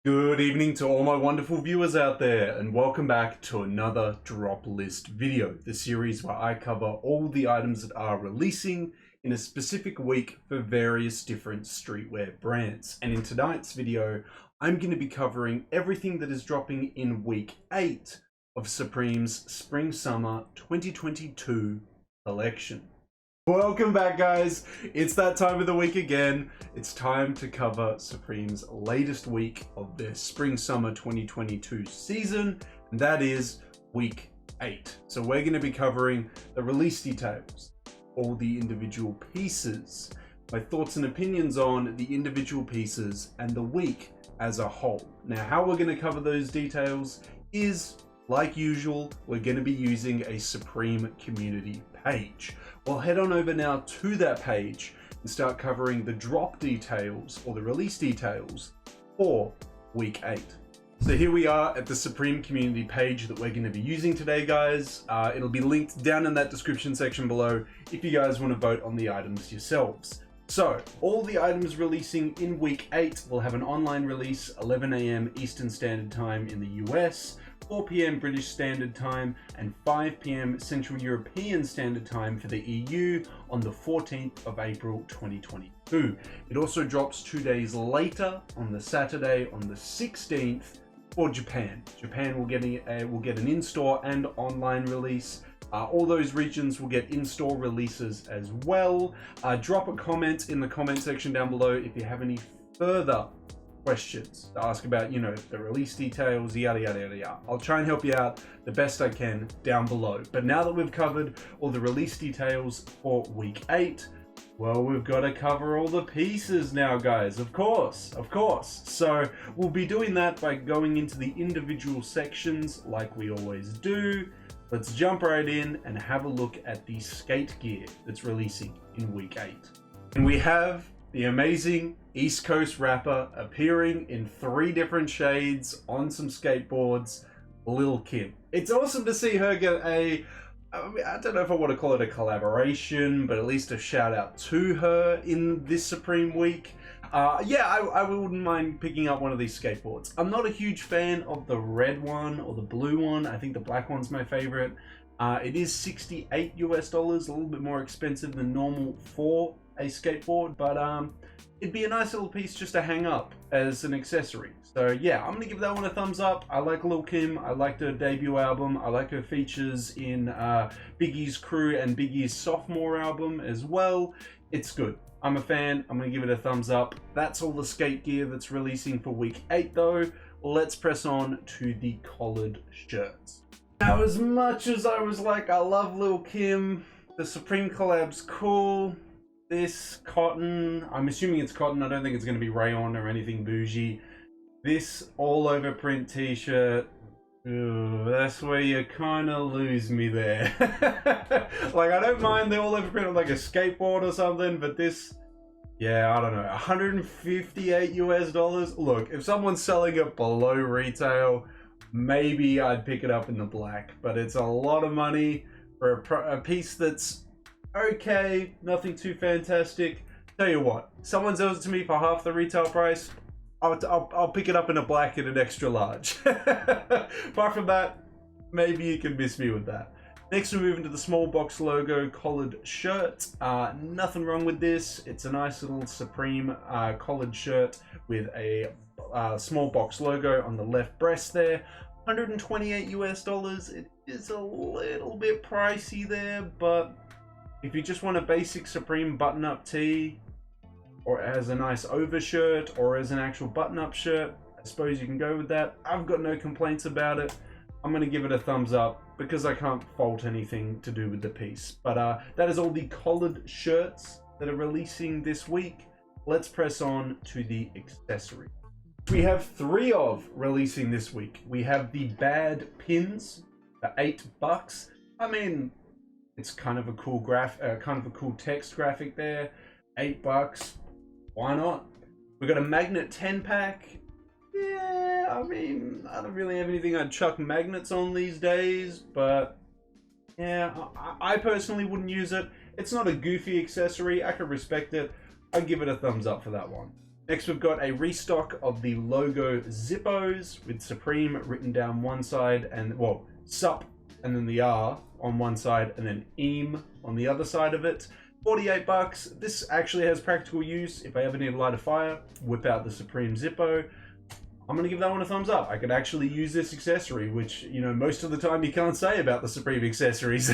Good evening to all my wonderful viewers out there, and welcome back to another drop list video, the series where I cover all the items that are releasing in a specific week for various different streetwear brands. And in tonight's video, I'm going to be covering everything that is dropping in week 8 of Supreme's Spring-Summer 2022 collection. Welcome back, guys. It's that time of the week again. It's time to cover Supreme's latest week of their Spring-Summer 2022 season, and that is week 8. So we're going to be covering the release details, all the individual pieces, my thoughts and opinions on the individual pieces, and the week as a whole. Now, how we're going to cover those details is, like usual, we're going to be using a Supreme community page. We'll head on over now to that page and start covering the drop details or the release details for week 8. So here we are at the Supreme community page that we're going to be using today, guys. It'll be linked down in that description section below if you guys want to vote on the items yourselves. So all the items releasing in week 8 will have an online release 11 AM Eastern Standard Time in the US, 4 PM British Standard Time, and 5 PM Central European Standard Time for the EU on the 14th of April 2022. It also drops 2 days later on the Saturday on the 16th for Japan. Japan will get an in-store and online release. All those regions will get in-store releases as well. Drop a comment in the comment section down below if you have any further questions to ask about, the release details, yada yada yada yada. I'll try and help you out the best I can down below. But now that we've covered all the release details for week 8, well, we've got to cover all the pieces now, guys. Of course. So we'll be doing that by going into the individual sections like we always do. Let's jump right in and have a look at the Skategear that's releasing in week 8. And we have the amazing East Coast rapper appearing in 3 different shades on some skateboards, Lil Kim. It's awesome to see her get I don't know if I want to call it a collaboration, but at least a shout out to her in this Supreme week. I wouldn't mind picking up one of these skateboards. I'm not a huge fan of the red one or the blue one. I think the black one's my favorite. It is $68 US, a little bit more expensive than normal for a skateboard, but it'd be a nice little piece just to hang up as an accessory. So yeah, I'm gonna give that one a thumbs up. I like Lil Kim. I liked her debut album. I like her features in Biggie's Crew and Biggie's sophomore album as well. It's good. I'm a fan. I'm gonna give it a thumbs up. That's all the skate gear that's releasing for week 8 though. Let's press on to the collared shirts. Now, as much as I was like, I love Lil Kim, the Supreme collab's cool. This cotton, I'm assuming it's cotton. I don't think it's going to be rayon or anything bougie. This all over print t-shirt, that's where you kind of lose me there. Like, I don't mind the all over print on like a skateboard or something, but this, yeah, I don't know, $158 US. Look, if someone's selling it below retail, maybe I'd pick it up in the black, but it's a lot of money for a piece that's okay, nothing too fantastic. Tell you what, someone sells it to me for half the retail price, I'll pick it up in a black and an extra large. Apart from that, maybe you can miss me with that. Next, we move into the small box logo collared shirt. Nothing wrong with this. It's a nice little Supreme collared shirt with a small box logo on the left breast there. $128 US. It is a little bit pricey there, but if you just want a basic Supreme button-up tee, or as a nice overshirt, or as an actual button-up shirt, I suppose you can go with that. I've got no complaints about it. I'm going to give it a thumbs up because I can't fault anything to do with the piece. But that is all the collared shirts that are releasing this week. Let's press on to the accessory. We have 3 of releasing this week. We have the bad pins for $8. I mean, it's kind of a cool cool text graphic there. $8. Why not? We got a magnet 10-pack. Yeah, I mean, I don't really have anything I'd chuck magnets on these days, but yeah, I personally wouldn't use it. It's not a goofy accessory. I can respect it. I'd give it a thumbs up for that one. Next, we've got a restock of the logo Zippos with Supreme written down one side and, well, Sup and then the R on one side and then EAM on the other side of it. 48 bucks. This actually has practical use. If I ever need to light a fire, whip out the Supreme Zippo. I'm going to give that one a thumbs up. I could actually use this accessory, which, you know, most of the time you can't say about the Supreme accessories.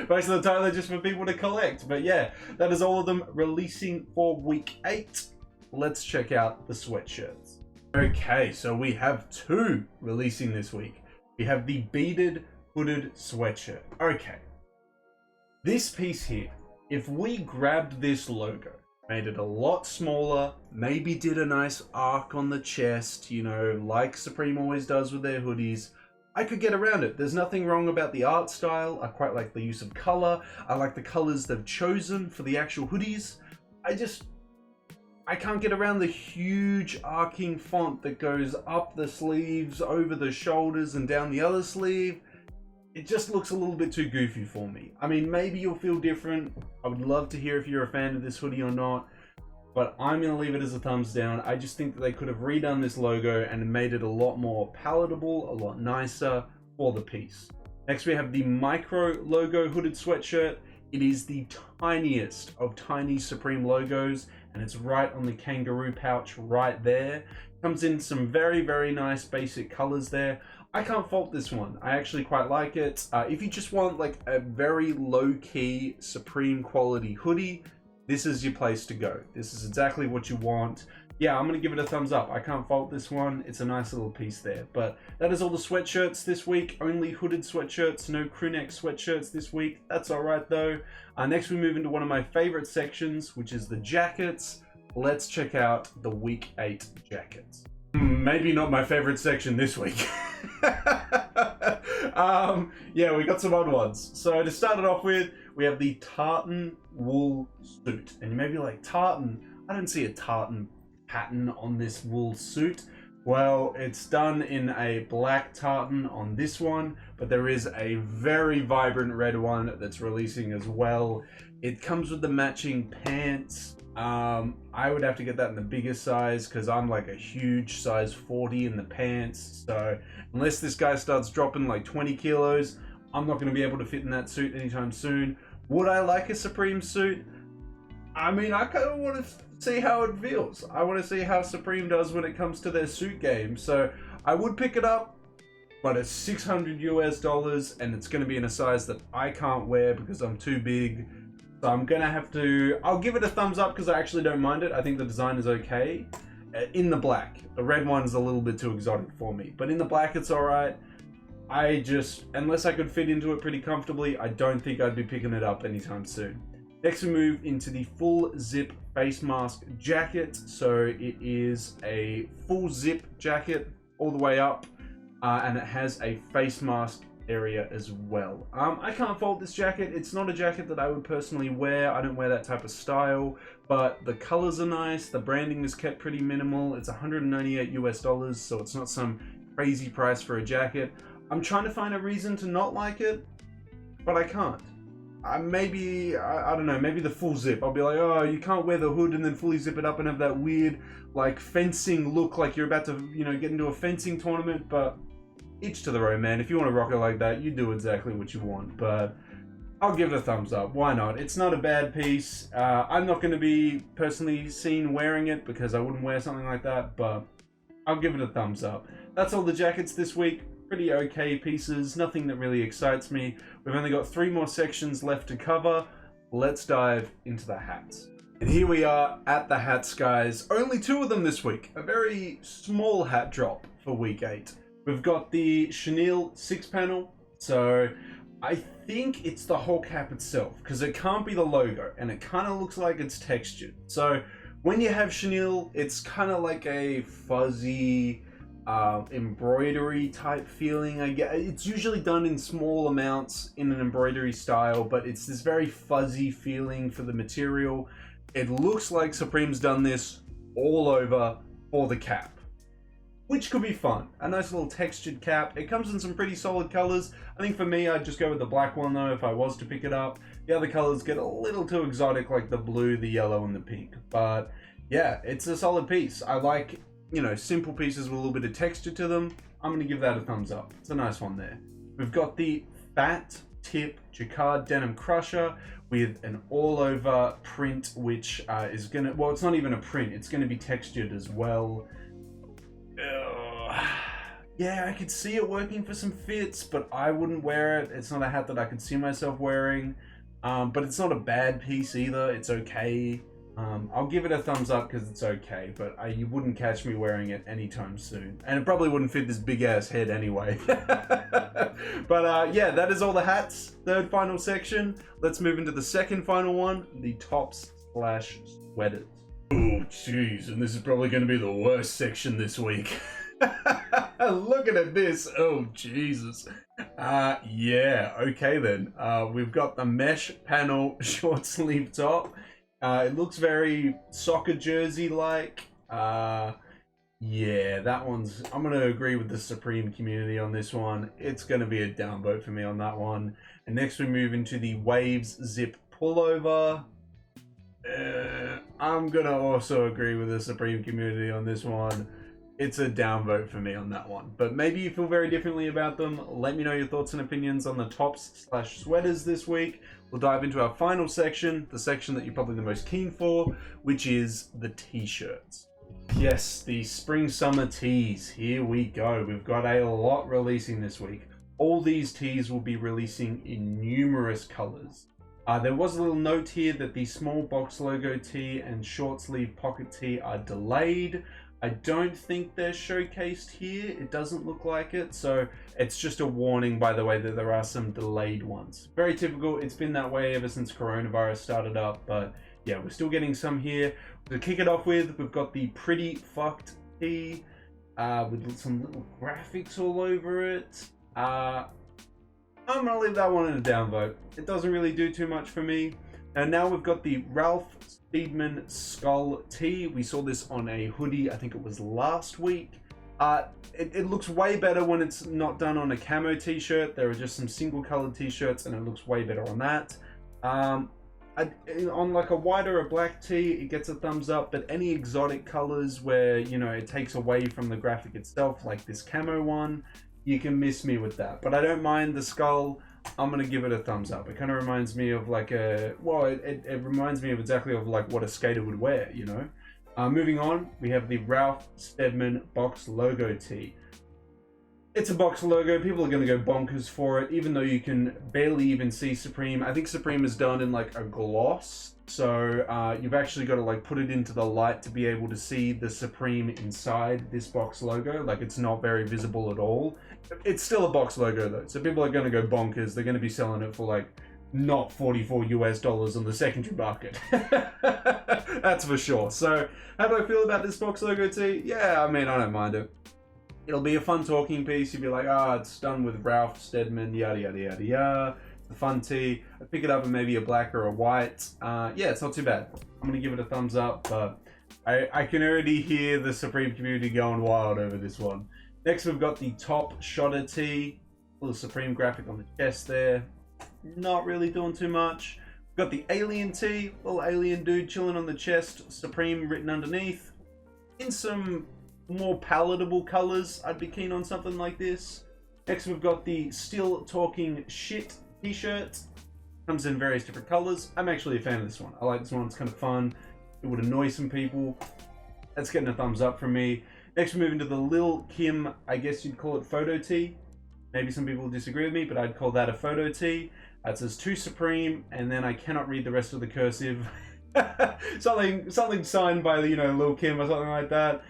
Most of the time they're just for people to collect. But yeah, that is all of them releasing for week 8. Let's check out the sweatshirts. Okay, so we have 2 releasing this week. We have the beaded hooded sweatshirt. Okay. This piece here, if we grabbed this logo, made it a lot smaller, maybe did a nice arc on the chest, you know, like Supreme always does with their hoodies, I could get around it. There's nothing wrong about the art style. I quite like the use of color. I like the colors they've chosen for the actual hoodies. I can't get around the huge arcing font that goes up the sleeves, over the shoulders, and down the other sleeve. It just looks a little bit too goofy for me. I mean, maybe you'll feel different. I would love to hear if you're a fan of this hoodie or not, but I'm going to leave it as a thumbs down. I just think that they could have redone this logo and made it a lot more palatable, a lot nicer for the piece. Next, we have the micro logo hooded sweatshirt. It is the tiniest of tiny Supreme logos, and it's right on the kangaroo pouch right there. Comes in some very, very nice basic colors there. I can't fault this one. I actually quite like it. If you just want like a very low-key Supreme quality hoodie, this is your place to go. This is exactly what you want. Yeah, I'm going to give it a thumbs up. I can't fault this one. It's a nice little piece there. But that is all the sweatshirts this week. Only hooded sweatshirts, no crewneck sweatshirts this week. That's all right though. Next we move into one of my favorite sections, which is the jackets. Let's check out the week 8 jackets. Maybe not my favorite section this week. Yeah, we got some odd ones. So to start it off with, we have the tartan wool suit. And you may be like, tartan? I don't see a tartan pattern on this wool suit. Well, it's done in a black tartan on this one, but there is a very vibrant red one that's releasing as well. It comes with the matching pants. I would have to get that in the biggest size because I'm like a huge size 40 in the pants. So unless this guy starts dropping like 20 kilos, I'm not going to be able to fit in that suit anytime soon. Would I like a Supreme suit? I mean, I kind of want to see how it feels. I want to see how Supreme does when it comes to their suit game. So I would pick it up, but it's $600 US and it's going to be in a size that I can't wear because I'm too big. So I'm gonna have to, I'll give it a thumbs up because I actually don't mind it. I think the design is okay. In the black. The red one's a little bit too exotic for me. But in the black it's alright. Unless I could fit into it pretty comfortably, I don't think I'd be picking it up anytime soon. Next we move into the full zip face mask jacket. So it is a full zip jacket all the way up. And it has a face mask area as well. I can't fault this jacket. It's not a jacket that I would personally wear. I don't wear that type of style, but the colors are nice. The branding is kept pretty minimal. It's $198 US, so it's not some crazy price for a jacket. I'm trying to find a reason to not like it, but I can't. I don't know, maybe the full zip. I'll be like, oh, you can't wear the hood and then fully zip it up and have that weird like fencing look like you're about to, you know, get into a fencing tournament, but each to their own, man. If you want to rock it like that, you do exactly what you want, but I'll give it a thumbs up. Why not? It's not a bad piece. I'm not going to be personally seen wearing it because I wouldn't wear something like that, but I'll give it a thumbs up. That's all the jackets this week. Pretty okay pieces. Nothing that really excites me. We've only got 3 more sections left to cover. Let's dive into the hats. And here we are at the hats, guys. Only 2 of them this week. A very small hat drop for week 8. We've got the chenille 6-panel, so I think it's the whole cap itself, because it can't be the logo, and it kind of looks like it's textured. So when you have chenille, it's kind of like a fuzzy embroidery type feeling. I guess it's usually done in small amounts in an embroidery style, but it's this very fuzzy feeling for the material. It looks like Supreme's done this all over for the cap, which could be fun. A nice little textured cap. It comes in some pretty solid colors. I think for me, I'd just go with the black one though if I was to pick it up. The other colors get a little too exotic, like the blue, the yellow, and the pink. But yeah, it's a solid piece. I like, you know, simple pieces with a little bit of texture to them. I'm going to give that a thumbs up. It's a nice one there. We've got the Fat Tip Jacquard Denim Crusher with an all-over print, which is going to... Well, it's not even a print. It's going to be textured as well. Yeah, I could see it working for some fits, but I wouldn't wear it. It's not a hat that I could see myself wearing. But it's not a bad piece either. It's okay. I'll give it a thumbs up because it's okay, but you wouldn't catch me wearing it anytime soon. And it probably wouldn't fit this big-ass head anyway. But yeah, that is all the hats. Third final section. Let's move into the second final one, the tops/sweaters. Oh, jeez, and this is probably going to be the worst section this week. Looking at this, oh Jesus. Yeah, okay then. We've got the mesh panel short sleeve top. It looks very soccer jersey like. Yeah, that one's... I'm going to agree with the Supreme community on this one. It's going to be a downvote for me on that one. And next we move into the Waves zip pullover. I'm going to also agree with the Supreme community on this one. It's a downvote for me on that one. But maybe you feel very differently about them. Let me know your thoughts and opinions on the tops/sweaters this week. We'll dive into our final section, the section that you're probably the most keen for, which is the t-shirts. Yes, the spring-summer tees. Here we go. We've got a lot releasing this week. All these tees will be releasing in numerous colors. There was a little note here that the small box logo tee and short sleeve pocket tee are delayed. I don't think they're showcased here. It doesn't look like it. So it's just a warning, by the way, that there are some delayed ones. Very typical. It's been that way ever since coronavirus started up. But yeah, we're still getting some here. To kick it off with, we've got the Pretty Fucked tee with some little graphics all over it. I'm going to leave that one in a downvote. It doesn't really do too much for me. And now we've got the Ralph Steedman Skull tee. We saw this on a hoodie, I think it was last week. It looks way better when it's not done on a camo t-shirt. There are just some single colored t-shirts and it looks way better on that. On like a white or a black tee, it gets a thumbs up, but any exotic colors where, you know, it takes away from the graphic itself, like this camo one, you can miss me with that. But I don't mind the skull. I'm going to give it a thumbs up. It kind of reminds me of like a... Well, it reminds me of exactly of like what a skater would wear, you know? Moving on, we have the Ralph Steadman box logo tee. It's a box logo. People are going to go bonkers for it, even though you can barely even see Supreme. I think Supreme is done in like a gloss. So you've actually got to like put it into the light to be able to see the Supreme inside this box logo. Like it's not very visible at all. It's still a box logo though. So people are going to go bonkers. They're going to be selling it for like not $44 US on the secondary market. That's for sure. So how do I feel about this box logo tee? Yeah, I mean, I don't mind it. It'll be a fun talking piece. You'll be like, it's done with Ralph Steadman, yada, yada, yada, yada. It's a fun tee. I'd pick it up in maybe a black or a white. Yeah, it's not too bad. I'm going to give it a thumbs up, but I can already hear the Supreme community going wild over this one. Next, we've got the Top Shotter tee. Little Supreme graphic on the chest there. Not really doing too much. We've got the Alien tee. Little alien dude chilling on the chest. Supreme written underneath. In some more palatable colors, I'd be keen on something like this. Next, we've got the Still Talking Shit t-shirt. Comes in various different colors. I'm actually a fan of this one. I like this one. It's kind of fun. It would annoy some people. That's getting a thumbs up from me. Next, we move into the Lil Kim, I guess you'd call it photo tee. Maybe some people disagree with me, but I'd call that a photo tee. It says to Supreme, and then I cannot read the rest of the cursive. something signed by, you know, Lil Kim or something like that.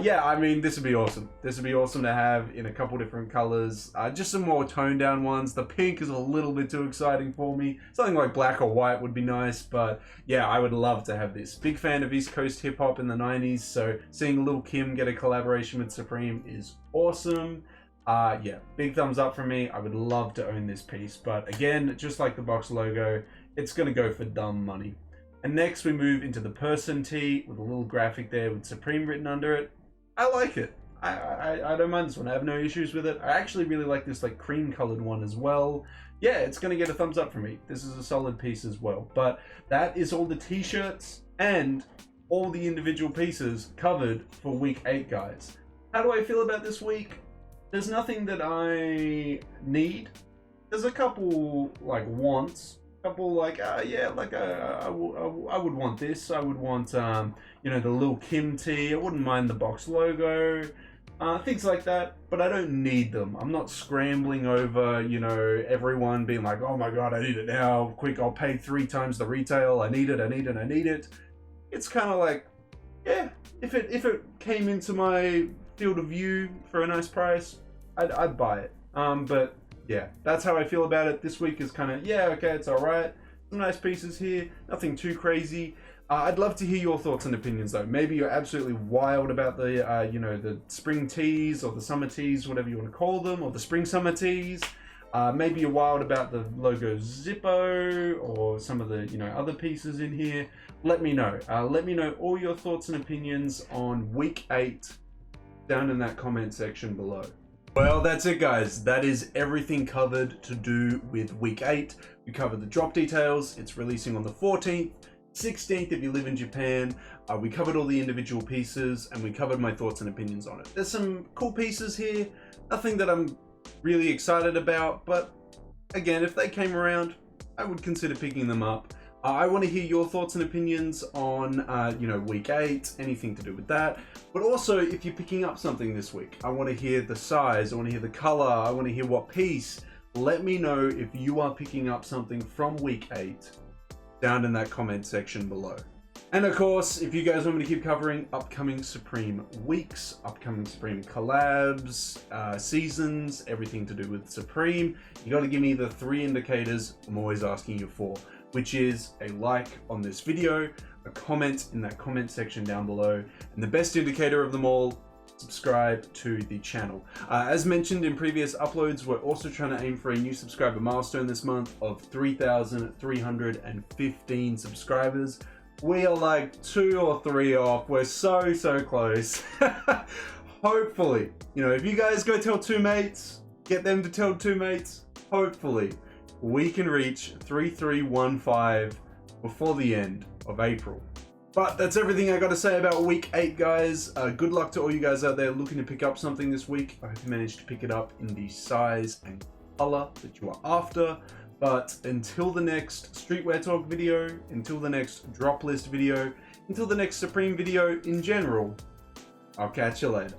Yeah, I mean, this would be awesome. This would be awesome to have in a couple different colors. Just some more toned down ones. The pink is a little bit too exciting for me. Something like black or white would be nice, but yeah, I would love to have this. Big fan of East Coast hip hop in the 90s, so seeing Lil Kim get a collaboration with Supreme is awesome. Yeah, big thumbs up from me. I would love to own this piece, but again, just like the box logo, it's gonna go for dumb money. And next we move into the person tee with a little graphic there with Supreme written under it. I like it. I don't mind this one. I have no issues with it. I actually really like this like cream colored one as well. Yeah, it's going to get a thumbs up from me. This is a solid piece as well. But that is all the t-shirts. And all the individual pieces covered for week 8, guys. How do I feel about this week? There's nothing that I need. There's a couple like wants, couple like I would want this. I would want you know, the Lil Kim tee. I wouldn't mind the box logo, things like that. But I don't need them. I'm not scrambling over, you know, everyone being like, oh my god, I need it now, quick! I'll pay 3 times the retail. I need it. I need it. I need it. It's kind of like, yeah, if it came into my field of view for a nice price, I'd buy it. But yeah, that's how I feel about it. This week is kind of, yeah, okay, it's all right. Some nice pieces here, nothing too crazy. I'd love to hear your thoughts and opinions though. Maybe you're absolutely wild about the, you know, the spring tees or the summer tees, whatever you want to call them, or the spring summer tees. Maybe you're wild about the logo Zippo or some of the, you know, other pieces in here. Let me know. Let me know all your thoughts and opinions on week 8 down in that comment section below. Well, that's it, guys. That is everything covered to do with week 8. We covered the drop details. It's releasing on the 14th, 16th if you live in Japan. We covered all the individual pieces and we covered my thoughts and opinions on it. There's some cool pieces here. Nothing that I'm really excited about, but again, if they came around, I would consider picking them up. I want to hear your thoughts and opinions on, you know, week 8, anything to do with that. But also, if you're picking up something this week, I want to hear the size, I want to hear the color, I want to hear what piece. Let me know if you are picking up something from week 8 down in that comment section below. And of course, if you guys want me to keep covering upcoming Supreme weeks, upcoming Supreme collabs, seasons, everything to do with Supreme, you got to give me the 3 indicators I'm always asking you for, which is a like on this video, a comment in that comment section down below, and the best indicator of them all, subscribe to the channel. As mentioned in previous uploads, we're also trying to aim for a new subscriber milestone this month of 3,315 subscribers. We are like 2 or 3 off. We're so close. Hopefully, you know, if you guys go tell 2 mates, get them to tell 2 mates, hopefully we can reach 3315 before the end of April. But that's everything I got to say about week 8, guys. Good luck to all you guys out there looking to pick up something this week. I hope you managed to pick it up in the size and color that you are after. But until the next Streetwear Talk video, until the next drop list video, until the next Supreme video in general, I'll catch you later.